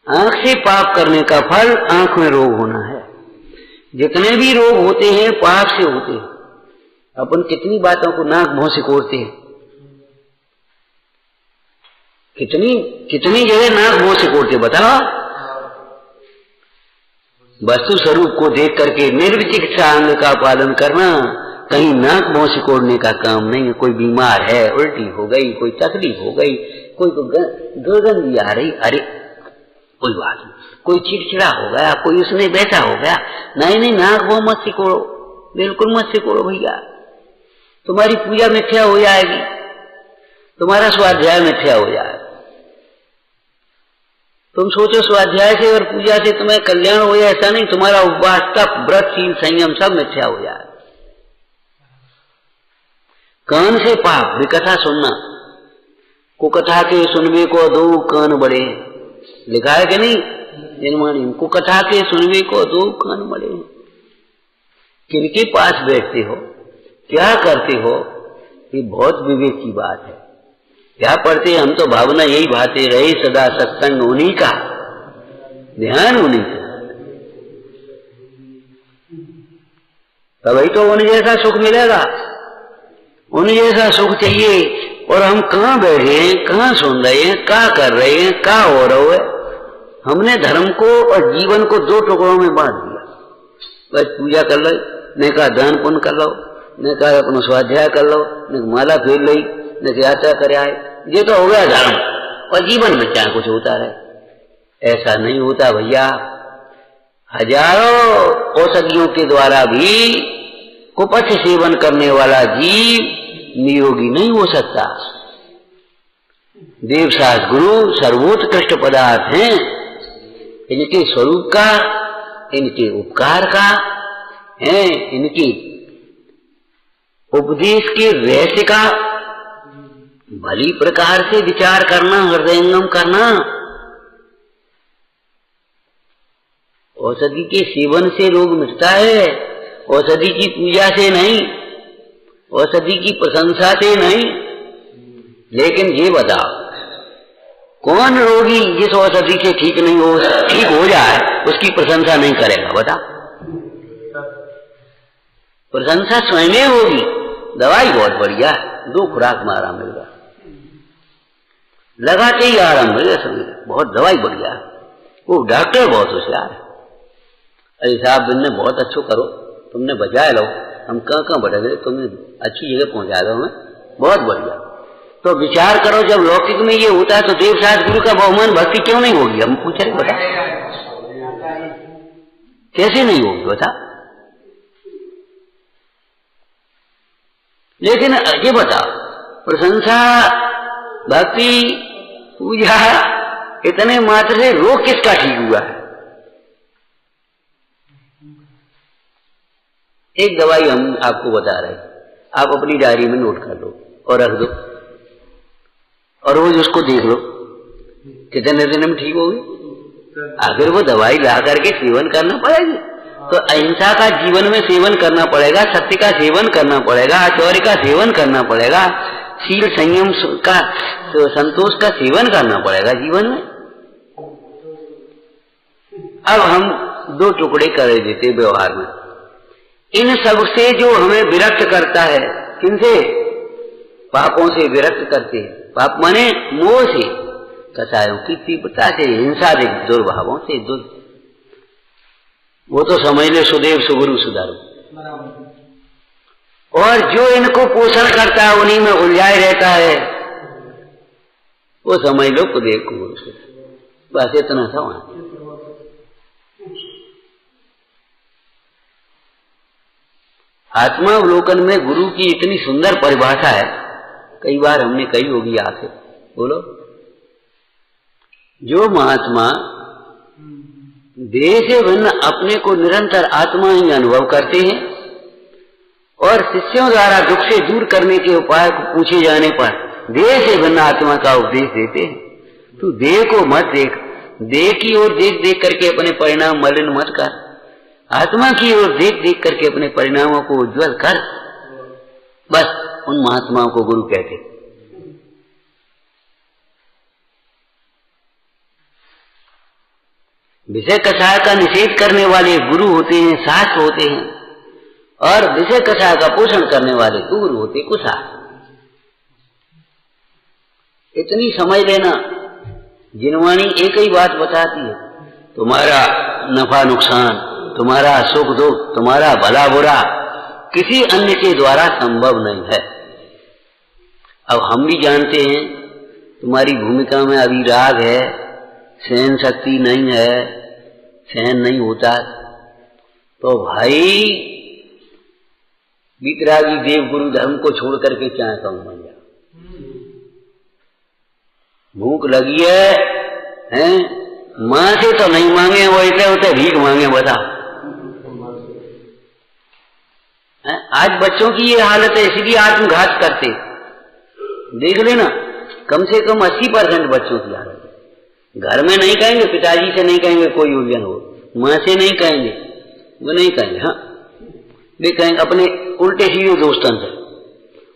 आंख से पाप करने का फल आंख में रोग होना है। जितने भी रोग होते हैं पाप से होते हैं। अपन कितनी बातों को नाक मुंह से कोड़ते हैं, कितनी जगह नाक मुंह से कोड़ते, बताओ। वस्तु स्वरूप को देख करके निर्विचिकित्सा अंग का पालन करना, कहीं नाक मुंह से कोड़ने का काम नहीं है। कोई बीमार है, उल्टी हो गई, कोई तकलीफ हो गई, कोई को दुर्गंध आ रही, अरे कोई बात नहीं, कोई चिड़चिड़ा हो गया, कोई उसमें बैठा हो गया, नहीं नाक मुंह मत सिकोड़ो, बिल्कुल मत सिकोड़ो भैया, तुम्हारी पूजा मिथ्या हो जाएगी, तुम्हारा स्वाध्याय मिथ्या हो जाएगा। तुम सोचो स्वाध्याय से और पूजा से तुम्हें कल्याण हो जाए, ऐसा नहीं। तुम्हारा उपवास, तप, व्रत, शील, संयम सब मिथ्या हो जाए। कान से पाप विकथा सुनना, कुकथा के सुनवे को दो कान बड़े, लिखा है कि नहीं निर्माणी, कुकथा के सुनवे को दो कान बड़े। किनके पास बैठते हो, क्या करते हो, ये बहुत विवेक की बात है। क्या पढ़ते हम तो भावना यही भाते रहे सदा सत्संग उन्हीं का, ध्यान उन्हीं का, तभी तो उन जैसा सुख मिलेगा। उन जैसा सुख चाहिए, और हम कहाँ बैठे हैं, कहाँ सुन रहे हैं, क्या कर रहे हैं, क्या हो रहा है। हमने धर्म को और जीवन को दो टुकड़ों में बांट दिया। बस पूजा कर लो, ने कहा दान पुण्य कर लो, ने कहा अपना स्वाध्याय कर लो, ने माला फेर ली, ने यात्रा कर आए, ये तो हो गया धर्म, और जीवन में क्या कुछ होता है। ऐसा नहीं होता भैया। हजारों औषधियों के द्वारा भी कुपथ सेवन करने वाला जीव निरोगी नहीं हो सकता। देवशास्त्र गुरु सर्वोत्कृष्ट पदार्थ हैं, इनके स्वरूप का, इनके उपकार का है, इनके उपदेश के रहस्य का भली प्रकार से विचार करना, हृदयंगम करना। औषधि के सेवन से रोग मिटता है, औषधि की पूजा से नहीं, औषधि की प्रशंसा से नहीं। लेकिन ये बताओ, कौन रोगी जिस औषधि से ठीक हो जाए उसकी प्रशंसा नहीं करेगा? बता, प्रशंसा स्वयं होगी। दवाई बहुत बढ़िया है, 2 खुराक में आराम मिल गया, लगाते ही आराम मिल गया, समझ बहुत दवाई बढ़िया है। वो डॉक्टर बहुत होशियार है। अरे साहब तुमने बहुत अच्छो करो, तुमने बचाए लो, हम कहाँ भटक, तुमने अच्छी जगह पहुंचा दो हमें, बहुत बढ़िया। तो विचार करो, जब लौकिक में ये होता है तो देवशास्त्र गुरु का बहुमान भक्ति क्यों नहीं होगी? हम पूछ रहे, बता कैसे नहीं होगी, बता। लेकिन ये बता, प्रशंसा, भक्ति, पूजा इतने मात्र से रोग किसका ठीक हुआ है? एक दवाई हम आपको बता रहे, आप अपनी डायरी में नोट कर लो और रख दो, और रोज उसको देख लो कितने दिन में ठीक होगी। आखिर वो दवाई ला करके सेवन करना पड़ेगी। तो अहिंसा का जीवन में सेवन करना पड़ेगा, सत्य का सेवन करना पड़ेगा, आचौर्य का सेवन करना पड़ेगा, शील संयम का, संतोष का सेवन करना पड़ेगा जीवन में। अब हम 2 टुकड़े कर देते व्यवहार में। इन सब से जो हमें विरक्त करता है, किनसे? पापों से विरक्त करते हैं। पाप माने मोह से, कसायों की तीव्रता से, हिंसा से, दुर्भावों से, वो तो समझ ले सुदेव सुगुरु सुधारू। और जो इनको पोषण करता है, उन्हीं में उलझाए रहता है, वो समझ लो कुदेव कुगुरु सुधारू। बस इतना था वहां। आत्मावलोकन में गुरु की इतनी सुंदर परिभाषा है, कई बार हमने कही होगी आपसे, बोलो। जो महात्मा देह से भिन्न अपने को निरंतर आत्मा ही अनुभव करते हैं और शिष्यों द्वारा दुख से दूर करने के उपाय को पूछे जाने पर देह से भिन्न आत्मा का उपदेश देते हैं। तू देह को मत देख, देह की ओर देख देख करके अपने परिणाम मलिन मत कर, आत्मा की ओर देख देख करके अपने परिणामों को उज्ज्वल कर। बस उन महात्माओं को गुरु कहते। विषय कषाय का निषेध करने वाले गुरु होते हैं, शास्त्र होते हैं, और विषय कषाय का पोषण करने वाले गुरु होते कुशाय। इतनी समझ लेना, जिनवाणी एक ही बात बताती है, तुम्हारा नफा नुकसान, तुम्हारा सुख दुख, तुम्हारा भला बुरा किसी अन्य के द्वारा संभव नहीं है। अब हम भी जानते हैं तुम्हारी भूमिका में अभी राग है, सहन शक्ति नहीं है, सहन नहीं होता, तो भाई वितरागी देव गुरु धर्म को छोड़ करके चाहे कम बन जा। भूख लगी है? मां से तो नहीं मांगे, वो इतने होते भीख मांगे, बता। आज बच्चों की ये हालत है, इसलिए आत्मघात करते। देख लेना, कम से कम 80% बच्चों की हालत है। घर में नहीं कहेंगे, पिताजी से नहीं कहेंगे कोई उलझन हो, माँ से नहीं कहेंगे, वो नहीं कहेंगे, हाँ वे कहेंगे अपने उल्टे सीधे दोस्तों से,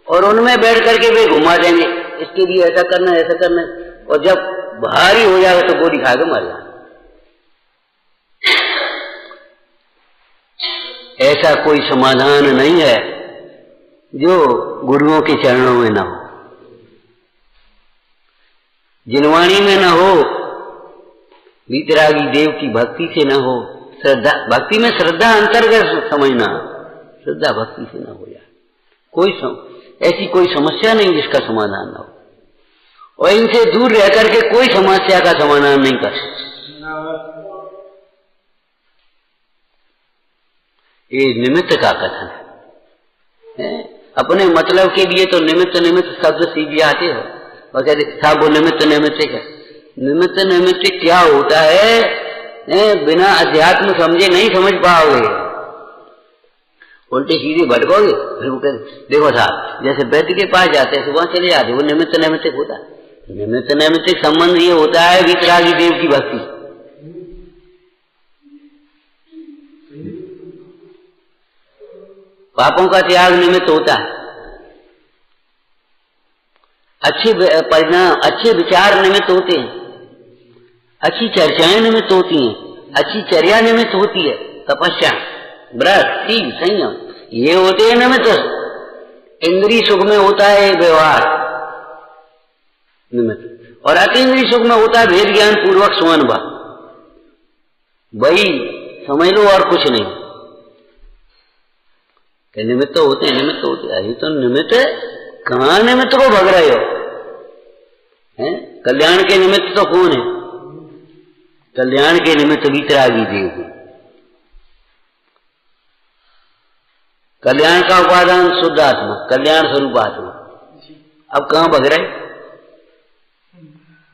और उनमें बैठ करके वे घुमा देंगे, इसके लिए ऐसा करना ऐसा करना, और जब भारी हो जाएगा तो गोली खा के मर जाए। ऐसा कोई समाधान नहीं है जो गुरुओं के चरणों में न हो, जिनवाणी में न हो, वीतरागी देव की भक्ति से न हो, श्रद्धा भक्ति में श्रद्धा अंतर्गत समझना, श्रद्धा भक्ति से न हो जाए। ऐसी कोई समस्या नहीं जिसका समाधान न हो, और इनसे दूर रह करके कोई समस्या का समाधान नहीं कर सकते। ये निमित्त का कथन है। अपने मतलब के लिए तो निमित्त निमित्त शब्द सीधे आते हो, और कहते साहब वो निमित्त निमित्त क्या, निमित्त निमित्त क्या होता है, बिना अध्यात्म समझे नहीं समझ पाओगे, उल्टे सीधे भटकोगे। फिर वो कहते देखो साहब, जैसे वैद्य के पास जाते हैं सुबह चले जाते, वो निमित्त नैमित्तिक होता है। निमित्त नैमित्तिक संबंध ये होता है वीतरागी देव की भक्ति। पापों का त्याग निमित्त होता है, अच्छे परिणाम, अच्छे विचार निमित्त होते हैं, अच्छी चर्चाएं निमित्त होती हैं, अच्छी चर्या निमित्त होती है, तपस्या, व्रत, शील, संयम, ये होते हैं निमित्त। इंद्रिय सुख में होता है व्यवहार निमित्त, और अतीन्द्रिय सुख में होता है भेद ज्ञान पूर्वक सुअनुभव। वही समझ लो और कुछ नहीं। निमित्त होते हैं, निमित्त होते हैं। अरे तो निमित्त कहाँ निमित्त को भग रहे हो, हैं? कल्याण के निमित्त तो कौन है? कल्याण के निमित्त वीतरागी देव है। कल्याण का उपादान शुद्ध आत्मा, कल्याण स्वरूप आत्मा। अब कहाँ भग रहे?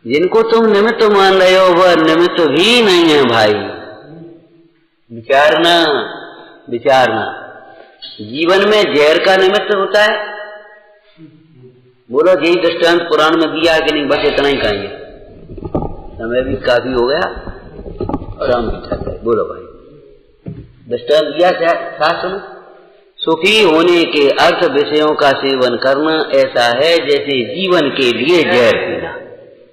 जिनको तुम निमित्त मान रहे हो वह निमित्त भी नहीं है भाई। विचारना, विचारना। जीवन में जहर का निमित्त होता है। बोलो यही दृष्टांत पुराण में दिया कि नहीं? बस इतना ही कहेंगे, समय भी काफी हो गया और हम भी थक गए। बोलो भाई, दृष्टांत दिया शास्त्र में। सुखी होने के अर्थ विषयों का सेवन करना ऐसा है जैसे जीवन के लिए जहर पीना।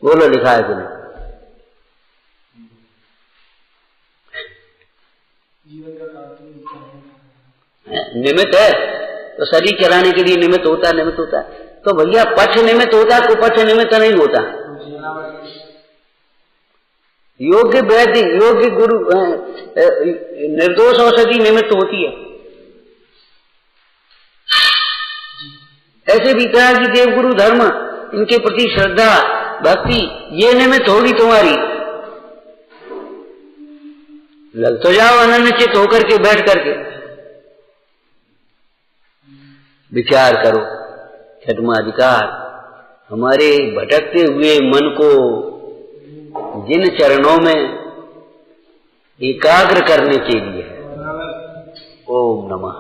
बोलो लिखा है कि नहीं? निमित्त है तो शरीर चलाने के लिए निमित्त होता है, निमित्त होता है। तो भैया पक्ष निमित्त होता है, कुपक्ष निमित्त नहीं होता। योग्य वैद्य, योग्य गुरु, निर्दोष औषधि निमित्त होती है। ऐसे वीतरागी देव गुरु धर्म, इनके प्रति श्रद्धा भक्ति, ये निमित्त होगी तुम्हारी। लग तो जाओ अनन्य चित्त होकर के, बैठ करके विचार करो। छठवां अधिकार हमारे भटकते हुए मन को जिन चरणों में एकाग्र करने के लिए है। ओम नमः।